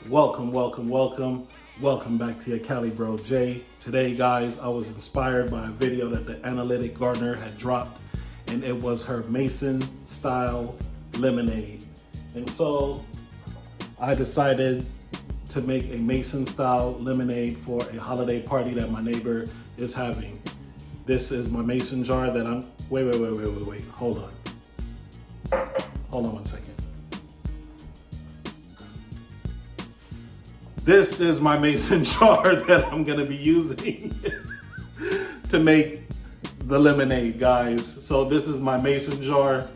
Welcome back to your Cali Bro J. Today, guys, I was inspired by a video that the Analytic Gardener had dropped, and it was her Mason style lemonade. And so I decided to make a Mason style lemonade for a holiday party that my neighbor is having. This is my Mason jar that I'm, wait, hold on one second. This is my Mason jar that I'm gonna be using to make the lemonade, guys. So this is my Mason jar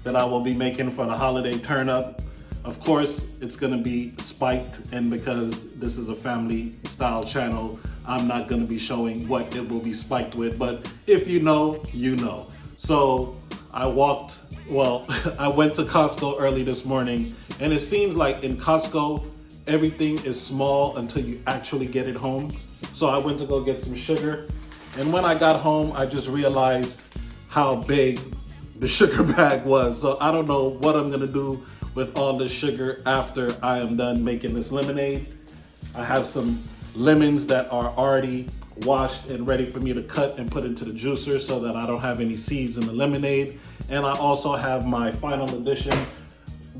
that I will be making for the holiday turn up. Of course, it's gonna be spiked, and because this is a family style channel, I'm not gonna be showing what it will be spiked with, but if you know, you know. So I went to Costco early this morning, and it seems like in Costco, everything is small until you actually get it home. So I went to go get some sugar, and when I got home, I just realized how big the sugar bag was. So I don't know what I'm gonna do with all this sugar after I am done making this lemonade. I have some lemons that are already washed and ready for me to cut and put into the juicer so that I don't have any seeds in the lemonade. And I also have my final addition,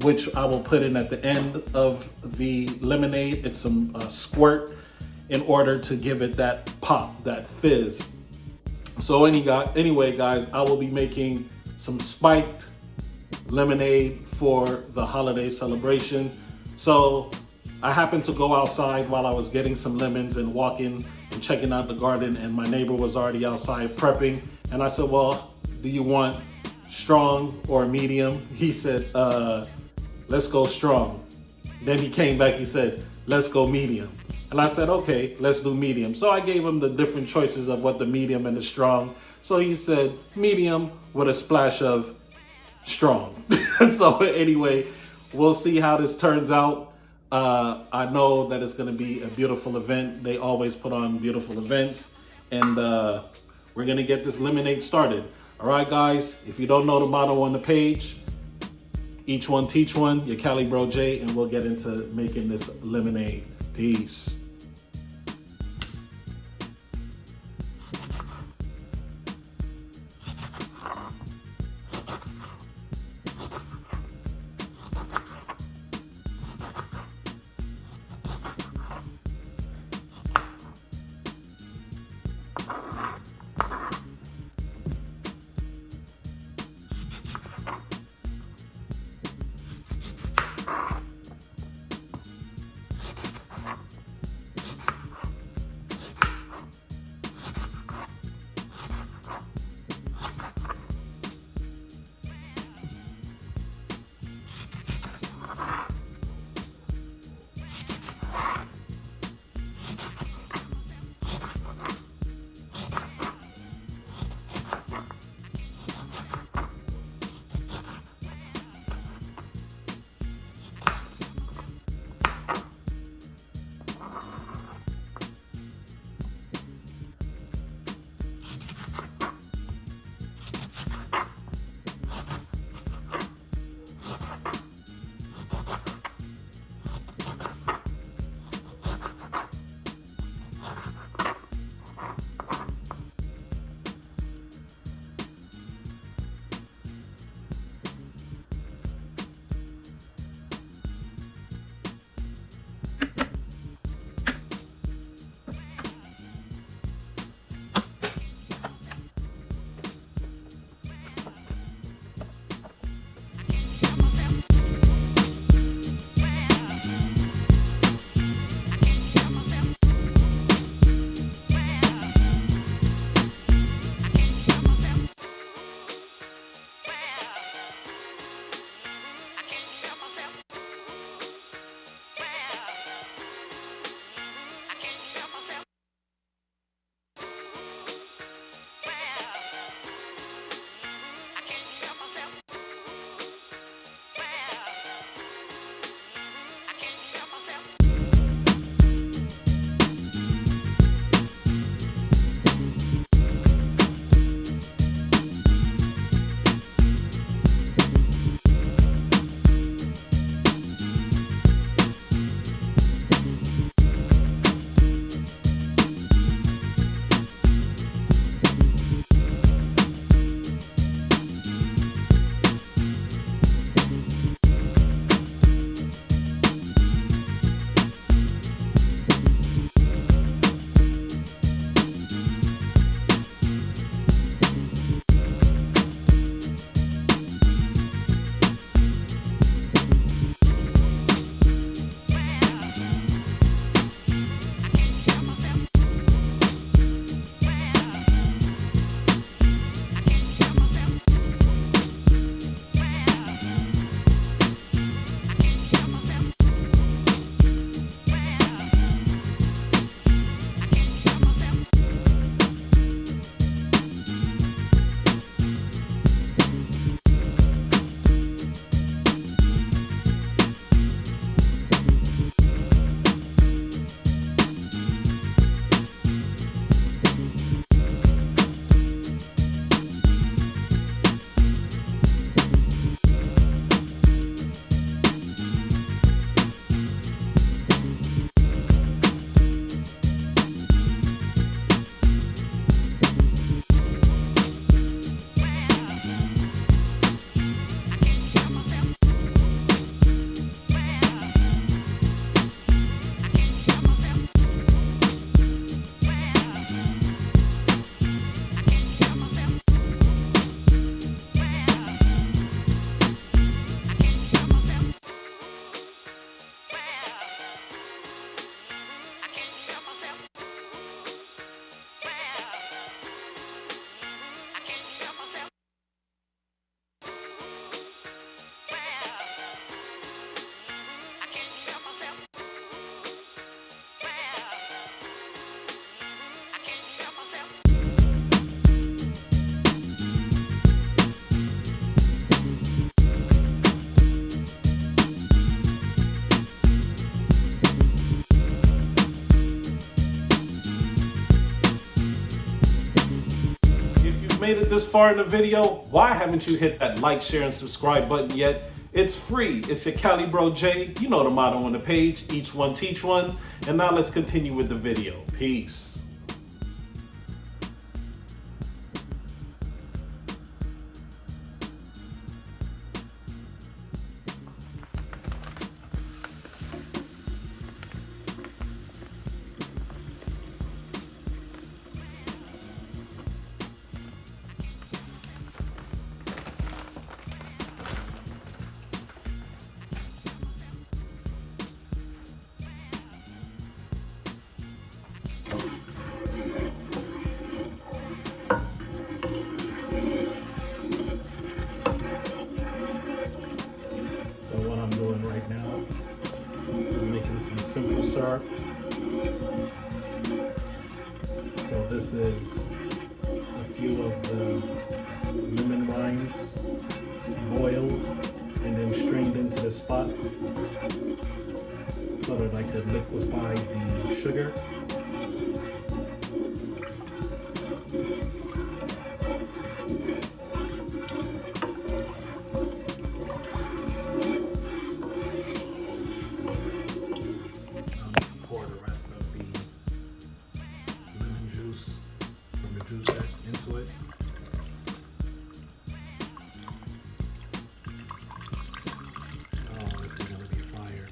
which I will put in at the end of the lemonade. It's some squirt in order to give it that pop, that fizz. So anyway, guys, I will be making some spiked lemonade for the holiday celebration. So I happened to go outside while I was getting some lemons and walking and checking out the garden, and my neighbor was already outside prepping. And I said, well, do you want strong or medium? He said, let's go strong. Then he came back, he said, let's go medium. And I said, okay, let's do medium. So I gave him the different choices of what the medium and the strong. So he said medium with a splash of strong. So anyway, we'll see how this turns out. I know that it's gonna be a beautiful event. They always put on beautiful events, and we're gonna get this lemonade started. All right, guys, if you don't know the motto on the page, each one teach one, your Cali Bro J, and we'll get into making this lemonade. Peace. made it this far in the video, why haven't you hit that like, share, and subscribe button yet? It's free. It's your Cali Bro Jay. You know the motto on the page. Each one teach one. And now let's continue with the video. Peace. Simple syrup. So this is a few of the lemon rinds boiled and then strained into the spot so that I could liquefy the sugar. Into it. Oh, this is gonna be fire.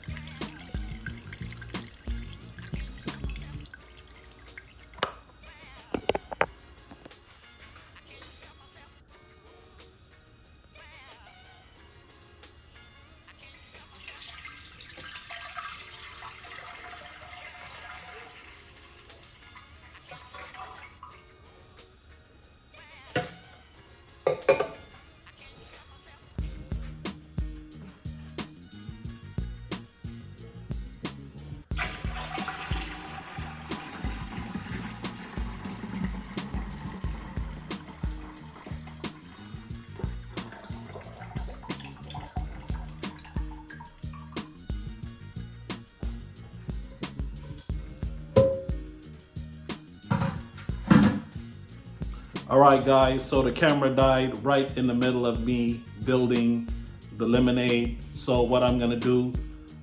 All right, guys, so the camera died right in the middle of me building the lemonade. So what I'm gonna do,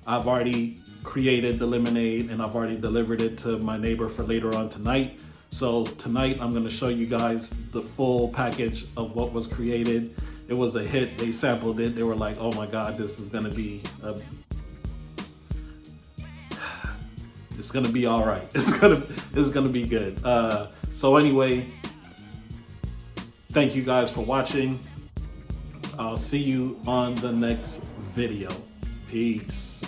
I've already created the lemonade and I've already delivered it to my neighbor for later on tonight. So tonight I'm gonna show you guys the full package of what was created. It was a hit, they sampled it. They were like, oh my God, this is gonna be it's gonna be all right. It's gonna be good. So anyway, thank you guys for watching. I'll see you on the next video. Peace.